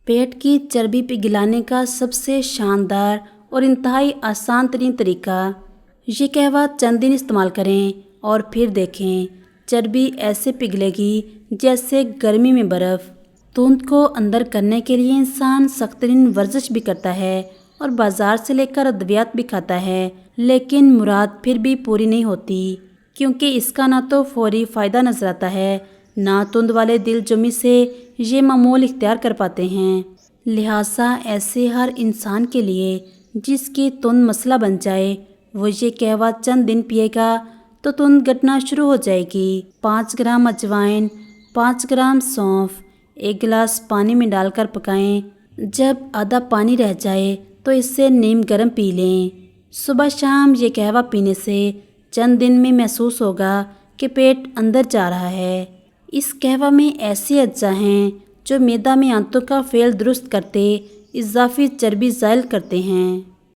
पेट की चर्बी पिघलाने का सबसे शानदार और इंतहाई आसान तरीन तरीका। ये कहवा चंद दिन इस्तेमाल करें और फिर देखें, चर्बी ऐसे पिघलेगी जैसे गर्मी में बर्फ़। तुंद को अंदर करने के लिए इंसान सख्त तरीन वर्जिश भी करता है और बाज़ार से लेकर अद्वियात भी खाता है, लेकिन मुराद फिर भी पूरी नहीं होती, क्योंकि इसका ना तो फौरी फ़ायदा नज़र आता है, ना तुंद वाले दिल जमी से ये मामूल इख्तियार कर पाते हैं। लिहाजा ऐसे हर इंसान के लिए जिसकी तुंद मसला बन जाए, वो ये कहवा चंद दिन पिएगा तो तुंद घटना शुरू हो जाएगी। 5 ग्राम अजवाइन, 5 ग्राम सौंफ 1 गिलास पानी में डालकर पकाएं। जब आधा पानी रह जाए तो इससे नीम गर्म पी लें। सुबह शाम ये कहवा पीने से चंद दिन में महसूस होगा कि पेट अंदर जा रहा है। इस कहवा में ऐसे अज्जा हैं जो मैदा में आंतों का फेल दुरुस्त करते, इजाफी चर्बी ज़ाइल करते हैं।